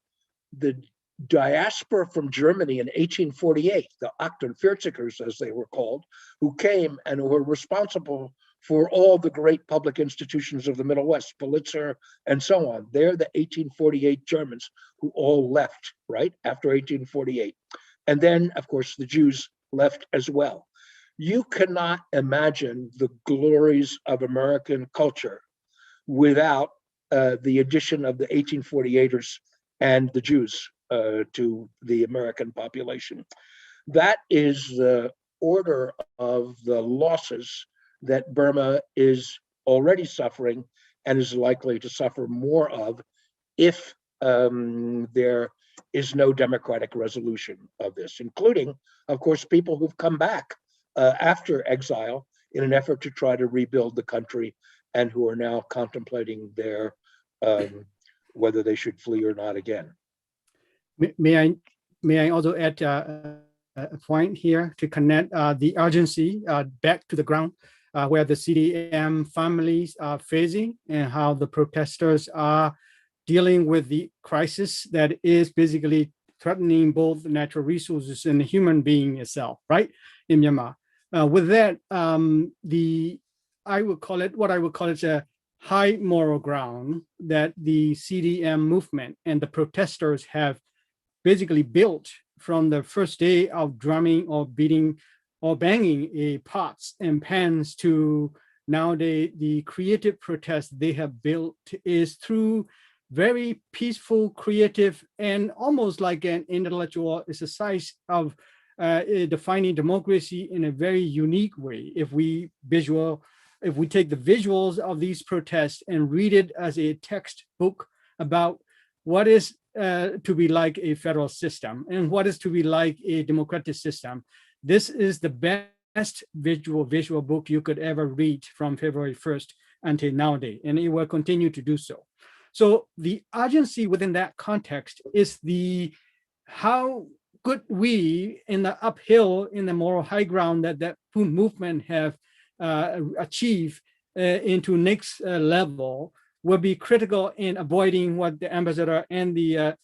the diaspora from Germany in 1848, the 48ers, as they were called, who came and who were responsible for all the great public institutions of the Middle West, Pulitzer and so on. They're the 1848 Germans who all left, right, after 1848. And then, of course, the Jews left as well. You cannot imagine the glories of American culture without the addition of the 1848ers and the Jews to the American population. That is the order of the losses that Burma is already suffering and is likely to suffer more of if there is no democratic resolution of this, including, of course, people who've come back after exile in an effort to try to rebuild the country and who are now contemplating their whether they should flee or not again. May I also add a point here to connect the urgency back to the ground where the CDM families are facing and how the protesters are dealing with the crisis that is basically threatening both the natural resources and the human being itself, right, in Myanmar. With that, I would call it a high moral ground that the CDM movement and the protesters have basically built from the first day of drumming or beating or banging pots and pans to nowadays the creative protest they have built is through very peaceful, creative, and almost like an intellectual exercise of defining democracy in a very unique way. If we take the visuals of these protests and read it as a textbook about what is to be like a federal system and what is to be like a democratic system, this is the best visual book you could ever read from February 1st until nowadays, and it will continue to do so. So the urgency within that context is how good we in the uphill, in the moral high ground that movement have achieved into next level will be critical in avoiding what the ambassador and the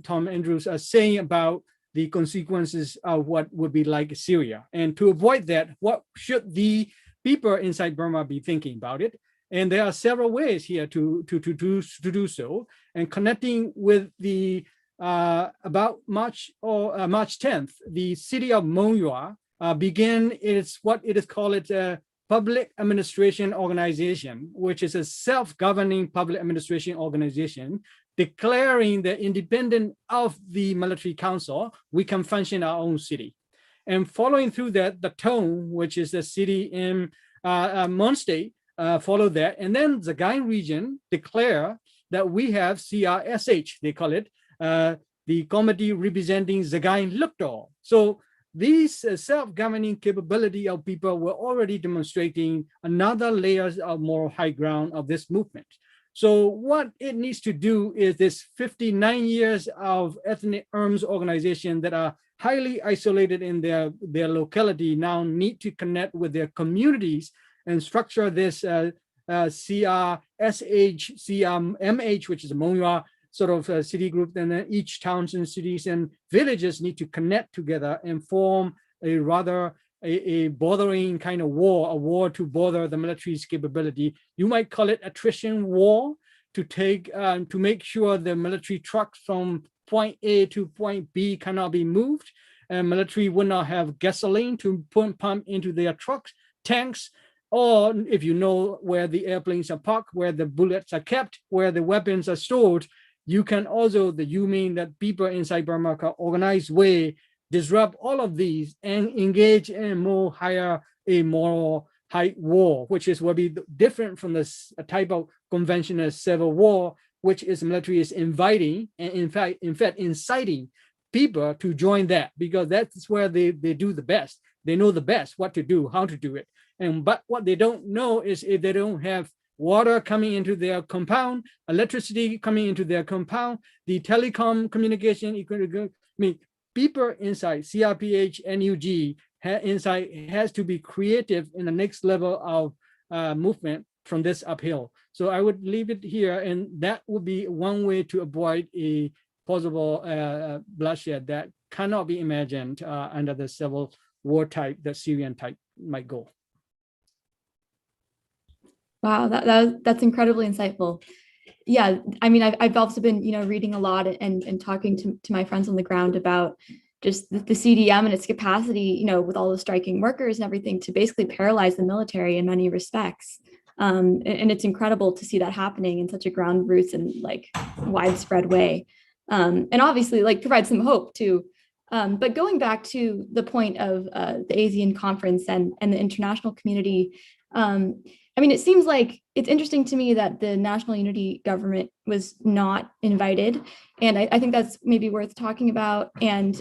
Tom Andrews are saying about the consequences of what would be like Syria. And to avoid that, what should the people inside Burma be thinking about it? And there are several ways here to do so. And connecting with the about March 10th, the city of Monua began what it is called public administration organization, which is a self-governing public administration organization, declaring that independent of the military council, we can function our own city. And following through that, the Tone, which is the city in Mon State, followed that. And then the Sagaing region declare that we have CRSH, they call it, the committee representing Sagaing Lukto. So these self-governing capability of people were already demonstrating another layers of moral high ground of this movement. So what it needs to do is this 59 years of ethnic arms organization that are highly isolated in their locality now need to connect with their communities and structure this CRSH, CRMH, which is a Hmong sort of city group, and then each towns and cities and villages need to connect together and form a rather a bordering kind of war, a war to border the military's capability. You might call it attrition war, to take to make sure the military trucks from point A to point B cannot be moved, and military would not have gasoline to pump into their trucks, tanks, or if you know where the airplanes are parked, where the bullets are kept, where the weapons are stored, you can also, you mean that people inside Burma can organized way disrupt all of these and engage in more higher a moral high war, which will be different from this type of conventional civil war, which is military is inviting and in fact inciting people to join that, because that's where they do the best. They know the best what to do, how to do it. But what they don't know is if they don't have water coming into their compound, electricity coming into their compound, the telecom communication, people inside CRPH, NUG, inside has to be creative in the next level of movement from this uphill. So I would leave it here, and that would be one way to avoid a possible bloodshed that cannot be imagined under the civil war type, the Syrian type might go. Wow, that's incredibly insightful. Yeah, I mean, I've also been, reading a lot and talking to my friends on the ground about just the CDM and its capacity, with all the striking workers and everything to basically paralyze the military in many respects. And it's incredible to see that happening in such a ground roots and like widespread way. And obviously like provide some hope too. But going back to the point of the ASEAN conference and the international community, I mean, it seems like it's interesting to me that the National Unity Government was not invited. And I think that's maybe worth talking about. And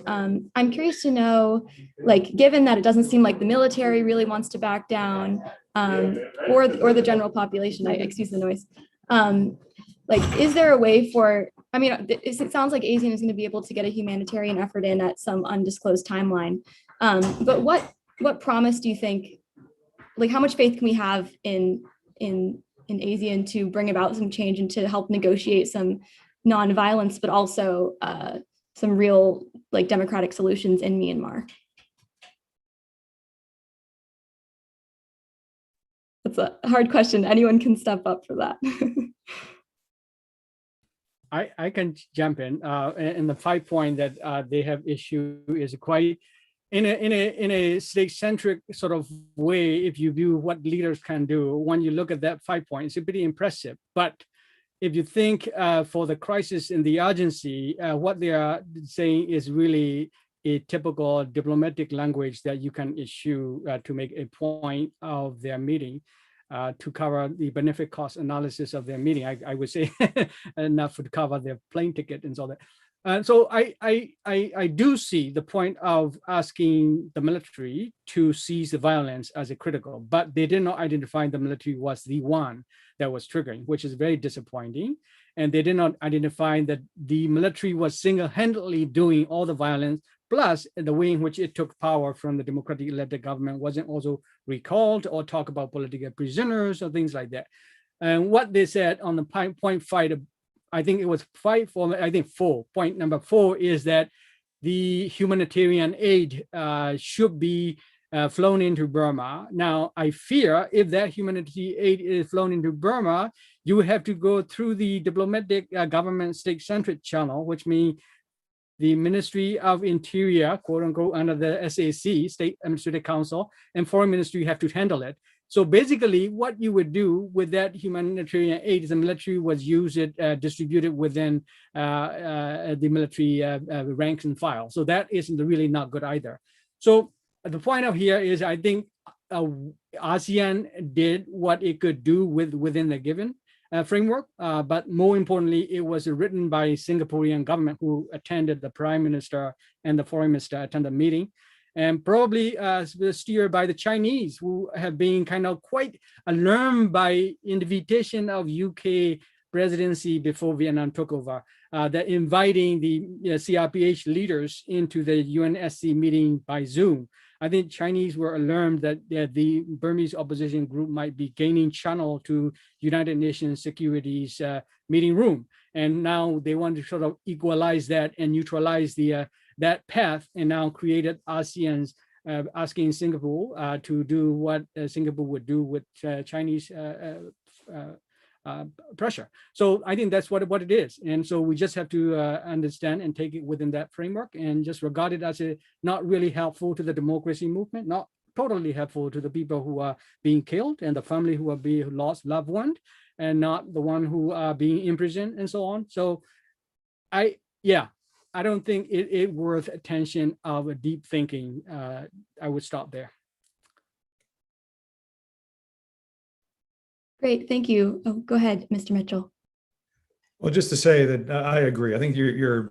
I'm curious to know, like, given that it doesn't seem like the military really wants to back down, or the general population, excuse the noise. Like, is there a way for, I mean, it sounds like ASEAN is going to be able to get a humanitarian effort in at some undisclosed timeline. But what promise do you think, like how much faith can we have in ASEAN to bring about some change and to help negotiate some non-violence, but also some real like democratic solutions in Myanmar? That's a hard question. Anyone can step up for that. I can jump in. And the 5 point that they have issue is quite in a state-centric sort of way. If you view what leaders can do, when you look at that 5 points, it's pretty impressive. But if you think for the crisis and the urgency, what they are saying is really a typical diplomatic language that you can issue to make a point of their meeting, to cover the benefit cost analysis of their meeting. I would say enough to cover their plane ticket and so that. So I do see the point of asking the military to cease the violence as a critical, but they did not identify the military was the one that was triggering, which is very disappointing. And they did not identify that the military was single-handedly doing all the violence, plus the way in which it took power from the democratically elected government wasn't also recalled or talk about political prisoners or things like that. And what they said on the point 5, I think it was 5 or I think 4. Point number 4 is that the humanitarian aid should be flown into Burma. Now, I fear if that humanitarian aid is flown into Burma, you would have to go through the diplomatic government state-centric channel, which means the Ministry of Interior, quote unquote, under the SAC, State Administrative Council, and Foreign Ministry have to handle it. So basically, what you would do with that humanitarian aid is the military was used distributed within the military ranks and file. So that isn't really not good either. So the point of here is, I think ASEAN did what it could do within the given framework, but more importantly, it was written by Singaporean government who attended, the prime minister and the foreign minister attended the meeting, and probably steered by the Chinese, who have been kind of quite alarmed by invitation of UK presidency before Vietnam took over, that inviting the CRPH leaders into the UNSC meeting by Zoom. I think Chinese were alarmed that the Burmese opposition group might be gaining channel to United Nations Security's meeting room. And now they want to sort of equalize that and neutralize that path, and now created ASEAN's asking Singapore to do what Singapore would do with Chinese pressure. So I think that's what it is. And so we just have to understand and take it within that framework, and just regard it as not really helpful to the democracy movement, not totally helpful to the people who are being killed and the family who lost loved ones, and not the one who are being imprisoned and so on. So I don't think it worth attention of a deep thinking. I would stop there. Great, thank you. Oh, go ahead, Mr. Mitchell. Well, just to say that I agree. I think your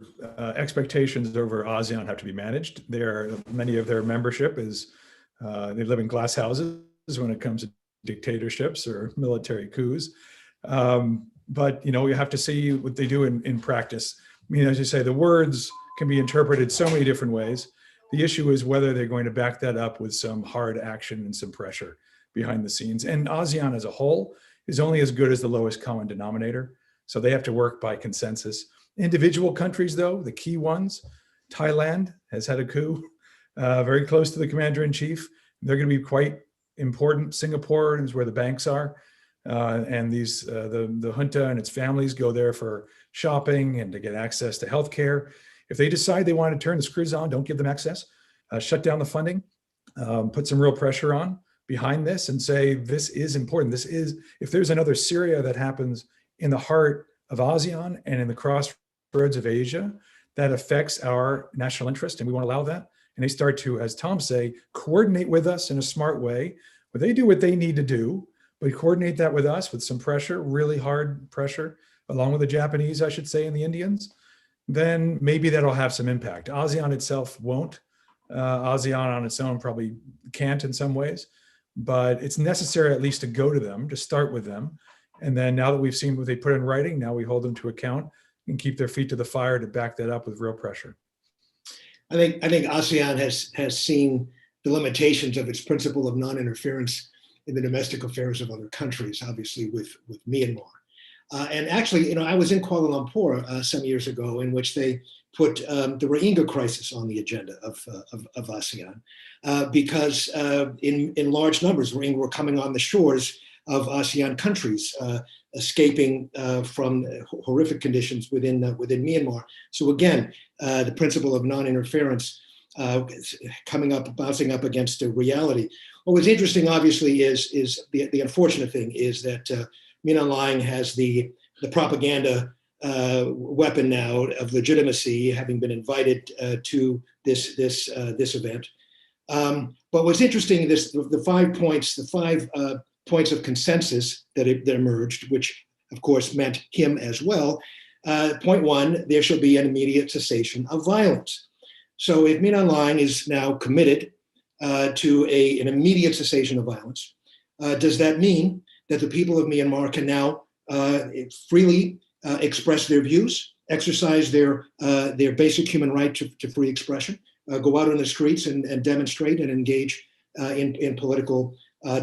expectations over ASEAN have to be managed. Many of their membership is they live in glass houses when it comes to dictatorships or military coups. But you have to see what they do in practice. I mean, as you say, the words can be interpreted so many different ways. The issue is whether they're going to back that up with some hard action and some pressure behind the scenes. And ASEAN as a whole is only as good as the lowest common denominator. So they have to work by consensus. Individual countries, though, the key ones, Thailand has had a coup very close to the commander-in-chief. They're going to be quite important. Singapore is where the banks are. And the junta and its families go there for shopping and to get access to healthcare. If they decide they want to turn the screws on, don't give them access, shut down the funding, put some real pressure on behind this and say, this is important. If there's another Syria that happens in the heart of ASEAN and in the crossroads of Asia, that affects our national interest, and we won't allow that. And they start to, as Tom say, coordinate with us in a smart way, where they do what they need to do, but coordinate that with us with some pressure, really hard pressure, along with the Japanese, I should say, and the Indians, then maybe that'll have some impact. ASEAN itself won't. ASEAN on its own probably can't in some ways, but it's necessary at least to go to them, to start with them. And then now that we've seen what they put in writing, now we hold them to account and keep their feet to the fire to back that up with real pressure. I think ASEAN has seen the limitations of its principle of non-interference in the domestic affairs of other countries, obviously with Myanmar. And actually, I was in Kuala Lumpur some years ago, in which they put the Rohingya crisis on the agenda of ASEAN, because in large numbers, Rohingya were coming on the shores of ASEAN countries, escaping from horrific conditions within Myanmar. So again, the principle of non-interference bouncing up against a reality. What was interesting, obviously, is the unfortunate thing is that Min Aung Hlaing has the propaganda weapon now of legitimacy, having been invited to this event. But what's interesting is the 5 points of consensus that emerged, which of course meant him as well. Point 1, there shall be an immediate cessation of violence. So if Min Aung Hlaing is now committed to an immediate cessation of violence, does that mean that the people of Myanmar can now freely express their views, exercise their basic human right to free expression, go out on the streets and demonstrate and engage in political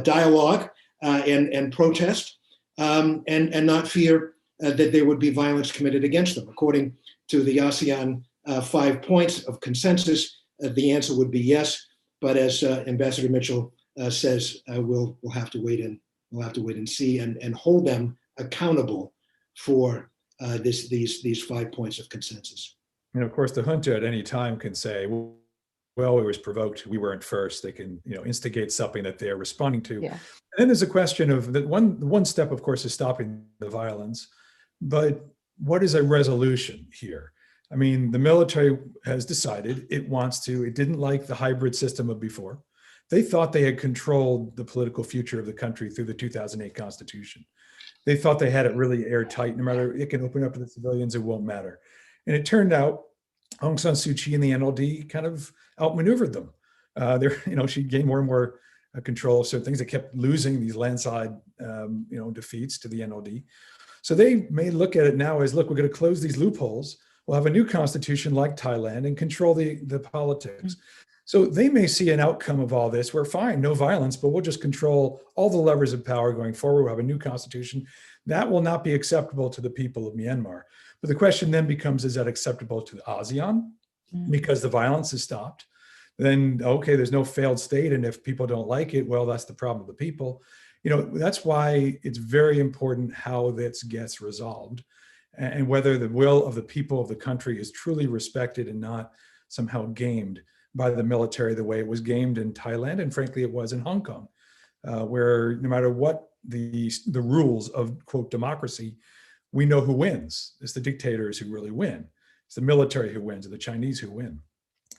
dialogue and protest, and not fear that there would be violence committed against them? According to the ASEAN 5 points of consensus, the answer would be yes. But as Ambassador Mitchell says, we'll have to wait and see and hold them accountable for these 5 points of consensus. And of course, the junta at any time can say, well, it was provoked. We weren't first. They can, instigate something that they're responding to. Yeah. And then there's a question of that one step, of course, is stopping the violence. But what is a resolution here? I mean, the military has decided it didn't like the hybrid system of before. They thought they had controlled the political future of the country through the 2008 Constitution. They thought they had it really airtight. No matter, it can open up to the civilians, it won't matter. And it turned out Aung San Suu Kyi and the NLD kind of outmaneuvered them. She gained more and more control of certain things. They kept losing these landslide, defeats to the NLD. So they may look at it now as, look, we're going to close these loopholes. We'll have a new constitution like Thailand and control the politics. Mm-hmm. So they may see an outcome of all this where, fine, no violence, but we'll just control all the levers of power going forward. We'll have a new constitution. That will not be acceptable to the people of Myanmar. But the question then becomes, is that acceptable to the ASEAN? Mm-hmm. Because the violence is stopped. Then, okay, there's no failed state. And if people don't like it, well, that's the problem of the people. That's why it's very important how this gets resolved and whether the will of the people of the country is truly respected and not somehow gamed by the military the way it was gamed in Thailand. And frankly, it was in Hong Kong, where no matter what the rules of, quote, democracy, we know who wins. It's the dictators who really win. It's the military who wins, or the Chinese who win.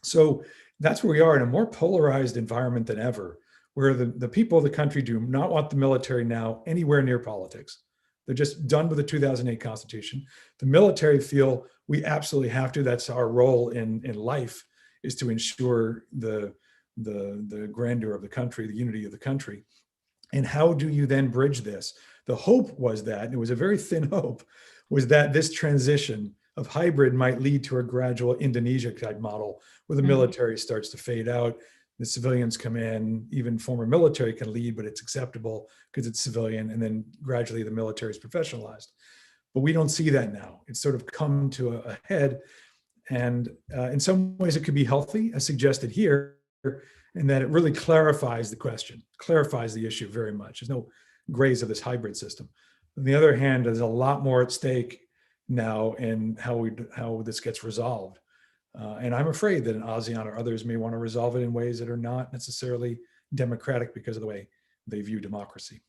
So that's where we are, in a more polarized environment than ever, where the people of the country do not want the military now anywhere near politics. They're just done with the 2008 Constitution. The military feel we absolutely have to. That's our role in life, is to ensure the grandeur of the country, the unity of the country. And how do you then bridge this? The hope was that, and it was a very thin hope, was that this transition of hybrid might lead to a gradual Indonesia type model where the military starts to fade out. The civilians come in, even former military can lead, but it's acceptable because it's civilian. And then gradually the military is professionalized. But we don't see that now. It's sort of come to a head. And in some ways it could be healthy, as suggested here, in that it really clarifies the question, clarifies the issue very much. There's no grays of this hybrid system. On the other hand, there's a lot more at stake now in how this gets resolved. And I'm afraid that in ASEAN or others may want to resolve it in ways that are not necessarily democratic because of the way they view democracy.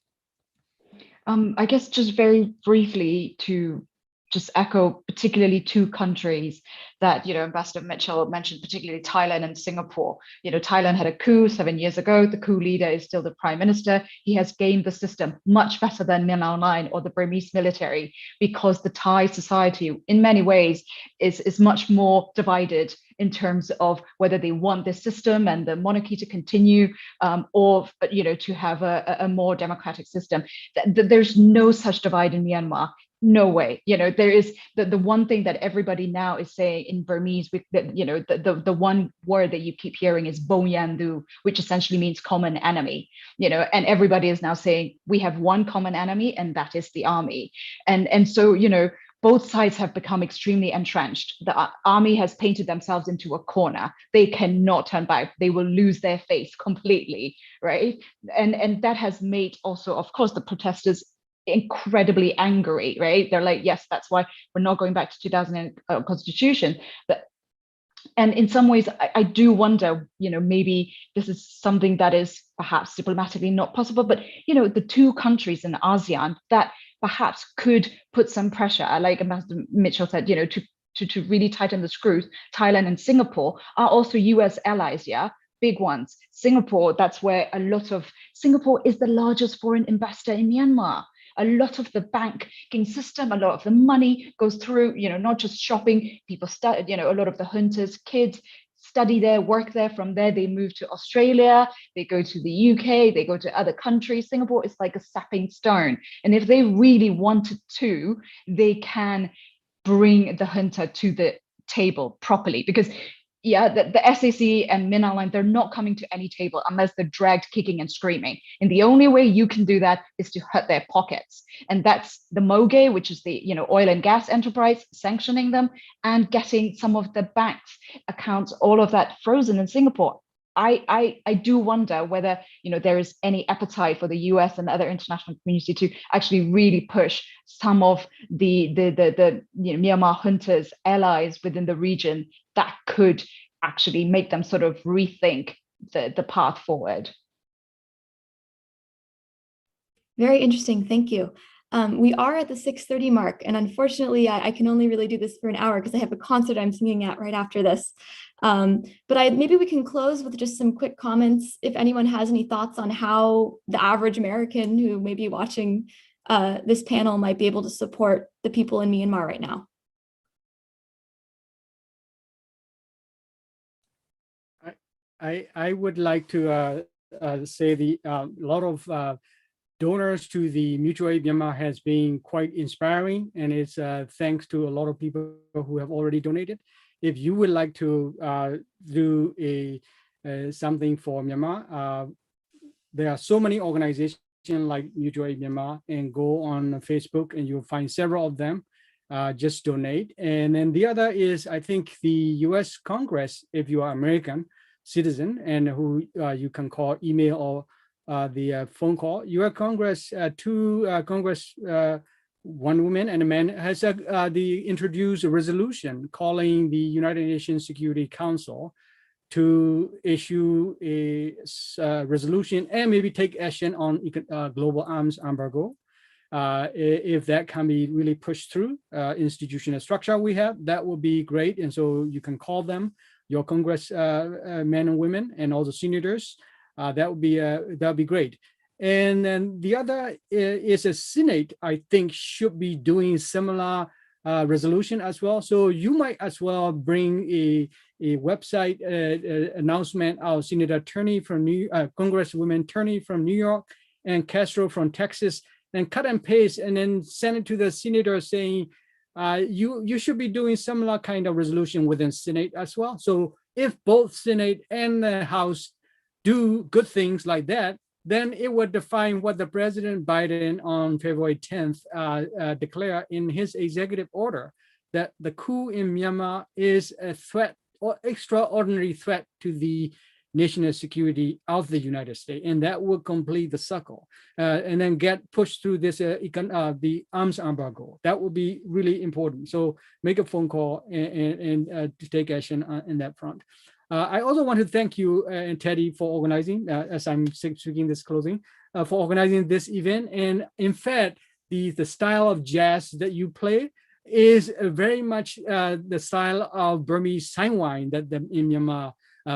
I guess just very briefly to just echo particularly two countries that, Ambassador Mitchell mentioned, particularly Thailand and Singapore. Thailand had a coup 7 years ago. The coup leader is still the prime minister. He has gamed the system much better than Min Aung Hlaing or the Burmese military, because the Thai society in many ways is much more divided in terms of whether they want this system and the monarchy to continue, or to have a more democratic system. There's no such divide in Myanmar. No way. There is the one thing that everybody now is saying in Burmese, with the one word that you keep hearing is Bong Yandu, which essentially means common enemy. And everybody is now saying we have one common enemy, and that is the army. And so both sides have become extremely entrenched. The army has painted themselves into a corner. They cannot turn back. They will lose their faith completely, right? And that has made also, of course, the protesters incredibly angry, right? They're like, yes, that's why we're not going back to 2008 Constitution. And in some ways, I do wonder, maybe this is something that is perhaps diplomatically not possible, but the two countries in ASEAN that perhaps could put some pressure, like Ambassador Mitchell said, to really tighten the screws, Thailand and Singapore are also US allies, yeah? Big ones. Singapore, that's where Singapore is the largest foreign investor in Myanmar. A lot of the banking system, a lot of the money goes through, not just shopping. People study, a lot of the juntas, kids study there, work there. From there, they move to Australia, they go to the UK, they go to other countries. Singapore is like a stepping stone. And if they really wanted to, they can bring the junta to the table properly, because the SAC and Min Aung Hlaing, they're not coming to any table unless they're dragged kicking and screaming. And the only way you can do that is to hurt their pockets. And that's the MOGE, which is the oil and gas enterprise, sanctioning them and getting some of the banks' accounts, all of that frozen in Singapore. I do wonder whether there is any appetite for the US and other international community to actually really push some of the Myanmar junta's allies within the region that could actually make them sort of rethink the path forward. Very interesting. Thank you. We are at the 6:30 mark, and unfortunately, I can only really do this for an hour because I have a concert I'm singing at right after this. But maybe we can close with just some quick comments if anyone has any thoughts on how the average American who may be watching this panel might be able to support the people in Myanmar right now. I would like to say a lot of donors to the Mutual Aid Myanmar has been quite inspiring, and it's thanks to a lot of people who have already donated. If you would like to do something for Myanmar, there are so many organizations like Mutual Aid Myanmar, and go on Facebook and you'll find several of them. Just donate. And then the other is, I think, the US Congress, if you are American citizen, and who you can call, email, or the phone call. US Congress, Congress, one woman and a man, has introduced a resolution calling the United Nations Security Council to issue a resolution and maybe take action on global arms embargo. If that can be really pushed through institutional structure we have, that would be great. And so you can call them, your Congress men and women, and all the senators. That would be great. And then the other is a Senate, I think, should be doing similar resolution as well. So you might as well bring a website announcement of Senator Turney from Congresswoman Turney from New York and Castro from Texas, and cut and paste and then send it to the senator saying, you should be doing similar kind of resolution within Senate as well. So if both Senate and the House do good things like that, then it would define what the President Biden on February 10th declared in his executive order, that the coup in Myanmar is a threat or extraordinary threat to the national security of the United States, and that will complete the circle, and then get pushed through this the arms embargo. That will be really important. So make a phone call and to take action in that front. I also want to thank you and Teddy for organizing, as I'm speaking this closing, for organizing this event. And in fact, the style of jazz that you play is very much the style of Burmese Sangwine that the in Myanmar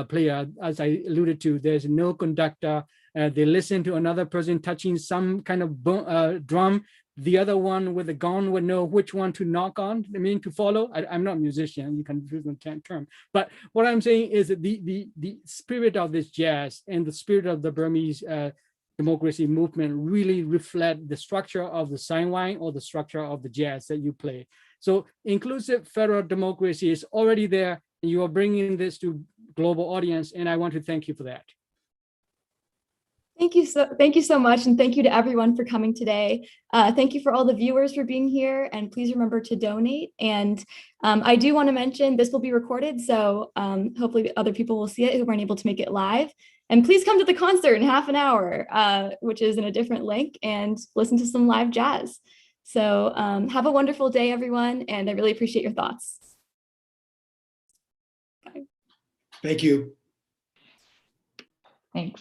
play. As I alluded to, there's no conductor. They listen to another person touching some kind of drum. The other one with the gong would know which one to knock on, to follow. I'm not a musician, you can use the term. But what I'm saying is that the spirit of this jazz and the spirit of the Burmese democracy movement really reflect the structure of the Sangwine or the structure of the jazz that you play. So inclusive federal democracy is already there, and you are bringing this to global audience, and I want to thank you for that. Thank you so much, and thank you to everyone for coming today. Thank you for all the viewers for being here, and please remember to donate. And I do want to mention this will be recorded, so hopefully other people will see it who weren't able to make it live. And please come to the concert in half an hour, which is in a different link, and listen to some live jazz. So have a wonderful day, everyone, and I really appreciate your thoughts. Bye. Thank you. Thanks.